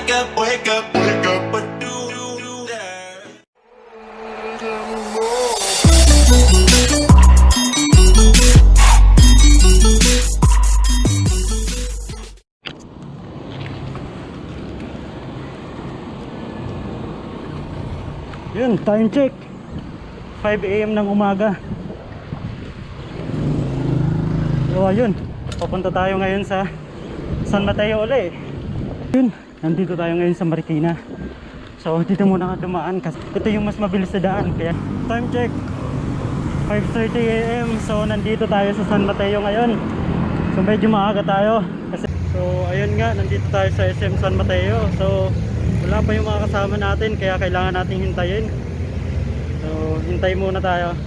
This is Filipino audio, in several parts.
wake up, what do that? Yun, time check 5 AM ng umaga. So ayun, papunta tayo ngayon sa San Mateo ulit. Yun, nandito tayo ngayon sa Marikina. So dito muna ka dumaan kasi ito yung mas mabilis na daan. Kaya time check 5:30 AM. So nandito tayo sa San Mateo ngayon. So medyo maaga tayo kasi, so ayun nga, nandito tayo sa SM San Mateo. So wala pa yung mga kasama natin kaya kailangan nating hintayin. So hintay muna tayo.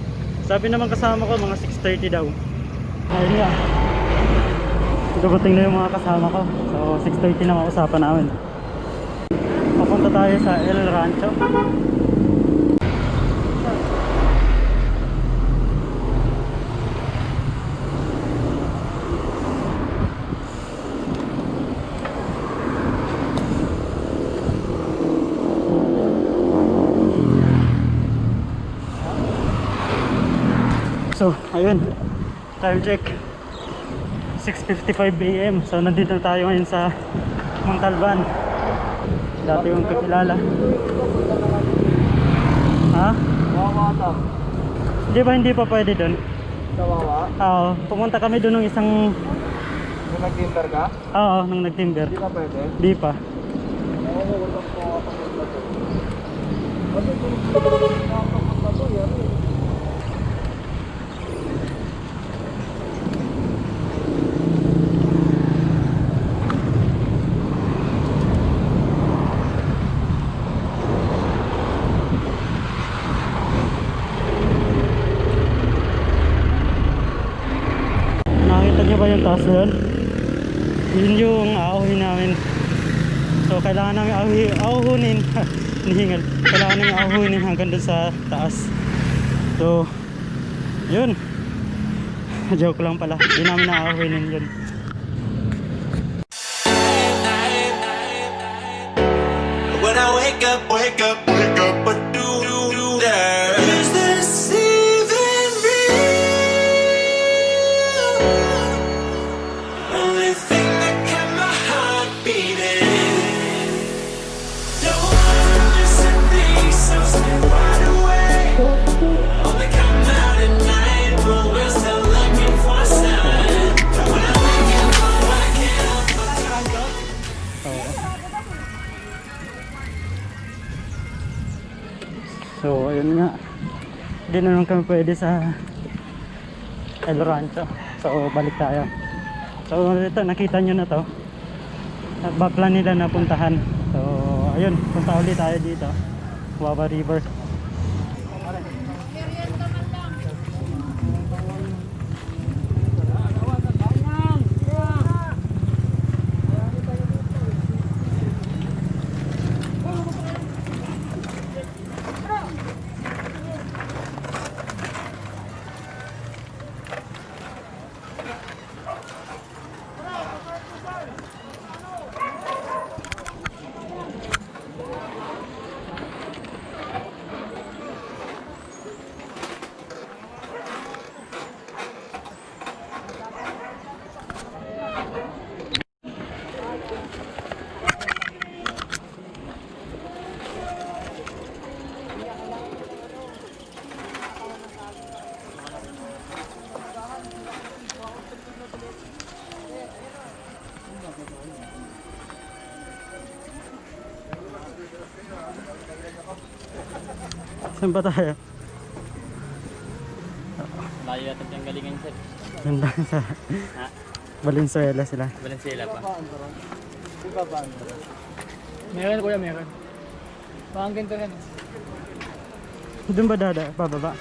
Sabi naman kasama ko mga 6:30 daw. Ayun nga, dumating na yung mga kasama ko. So 6:30 na mausapan namin. Papunta tayo sa Rancho. So ayun, time check 6:55 AM. So nandito tayo ngayon sa Montalban. Dati yung kakilala. Ha? Wawa to. Di ba hindi pa pwede doon? Sa Wawa? Oo, pumunta kami doon ng isang... Nung nag-timber ka? Oo, nung nag-timber. Hindi pa pwede? Di pa. Oo, wala po ako papunta to. Kasi kung papunta to, yan eh. Nakita niyo ba yung taas doon? Yun yung aahuhin namin. So kailangan namin aahunin nihingal. Kailangan namin aahunin hanggang doon sa taas. So yun. Joke lang pala. Hindi namin aahunin yun. When I wake up, what do that? Is this even real? Only thing that kept my heart beating. Don't understand things, so stay wide awake. Only come out at night, but we're still looking for a sign. When I wake up, I can't help but So ayun nga, hindi na naman kami pwede sa Rancho. So balik tayo. So ito, nakita nyo na to, bakla nila napuntahan. So ayun, punta ulit tayo dito, Wawa River. Saan ba tayo? Layo natin yung galingan sir. Ganda sa Valenzuela sila. Valenzuela pa. Di ba ba? Meron kuya, meron. Parang ganito rin. Doon ba dada? Pababa?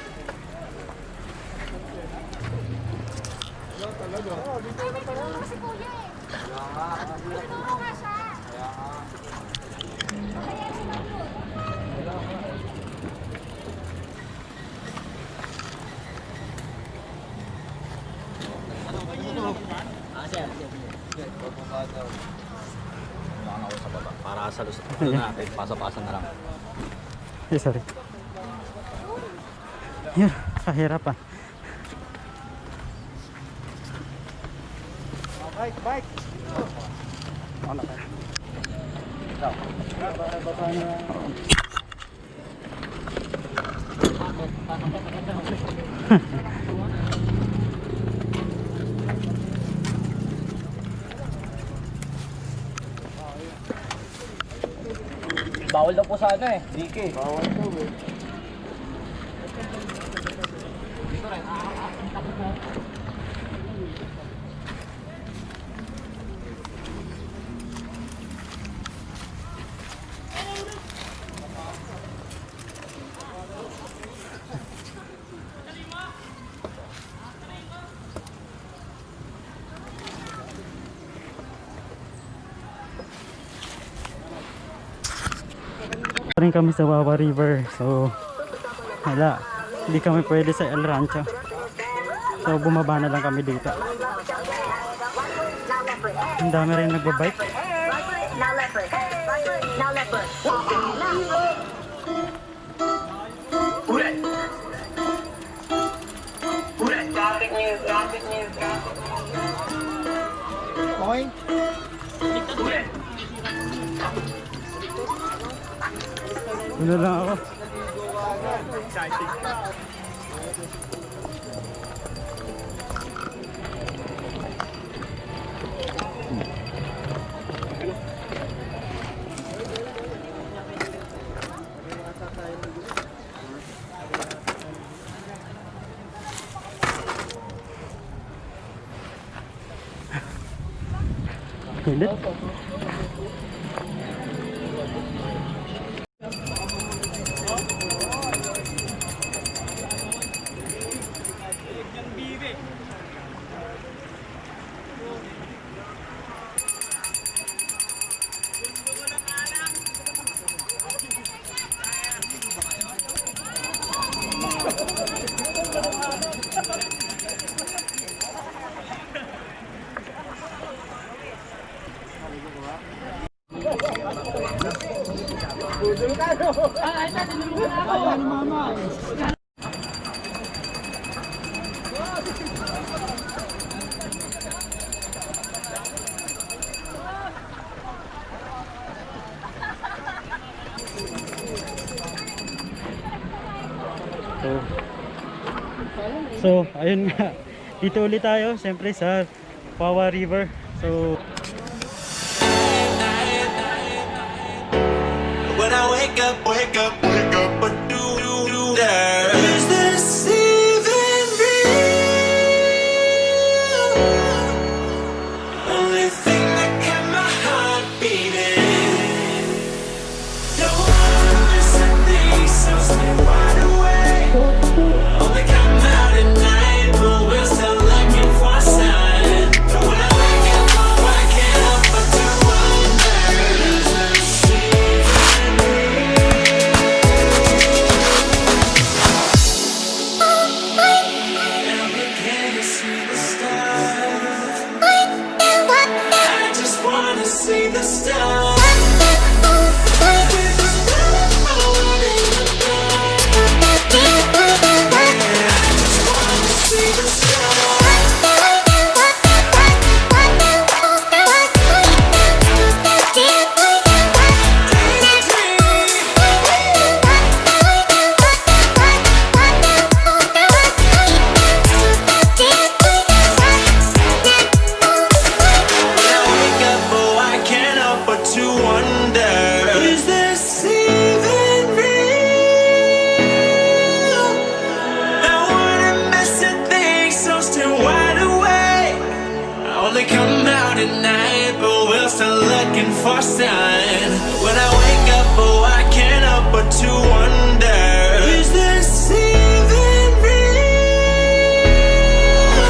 baba. Para sa ano natin, pasa-pasa na lang. Eh, sorry. Yun, kahirapan. Bike, bike. Ano ka? Bawal daw po sa ano eh, DK. Bawal to eh. Rin kami sa Wawa River. So wala, hindi kami pwede sa El Rancho. So bumaba na lang kami dito. Ang dami rin nagbabike. Oink. Ano lang ako. Hindi. So, ayun nga. Dito ulit tayo, siyempre sa Wawa River. So, When I wake up, what do you do there? Is this even real? Only thing that kept my heart beating. No one missing things, so stay wide awake. Only come out at night, but we're still looking for a sign. When I wake up, oh, I can't help but to wonder, is this even see the stars. Come out at night, but we're still looking for a sign. When I wake up, oh, I can't help but to wonder, is this even real?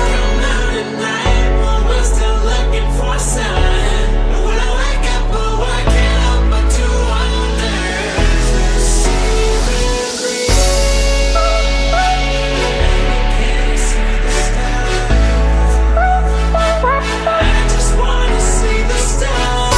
Come out at night, but we're still looking for a sign. When I wake up, oh, I can't help but to wonder, is this even real? Can't see the stars. I just wanna see the stars.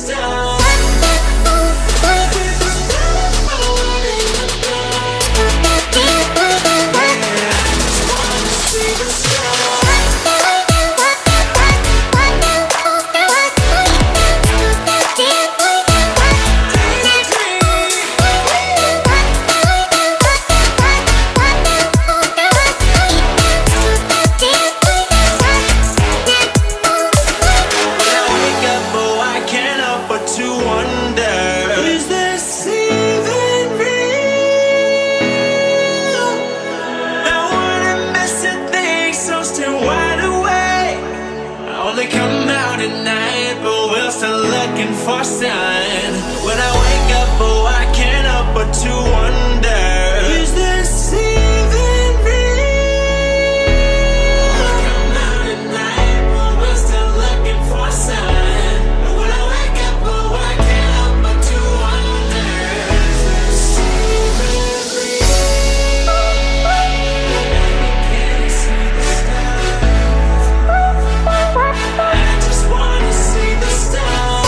stars. For sign. When I wake up, oh, I can't help but to wonder, is this even real? Come out at night, but we're still looking for a sign. When I wake up, oh, I can't help but to wonder, is this even real? Can you see the stars? I just wanna see the stars.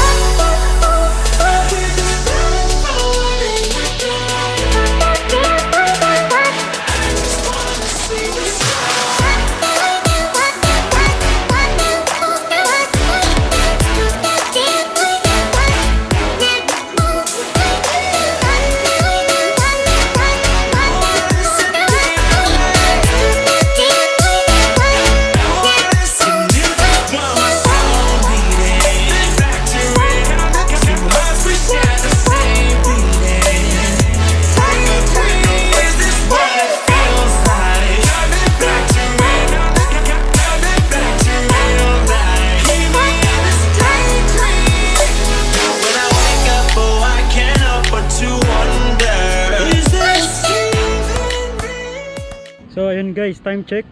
So ayun guys, time check,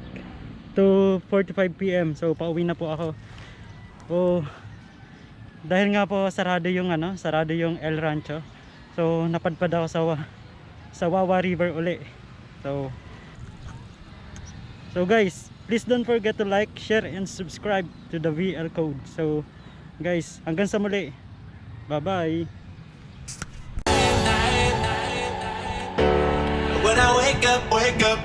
2:45 PM. So pauwi na po ako. Dahil nga po sarado yung El Rancho. So napadpad ako sa Wawa River uli. So guys, please don't forget to like, share and subscribe to the TheVLcode. So guys, hanggang sa muli. Bye-bye. When I wake up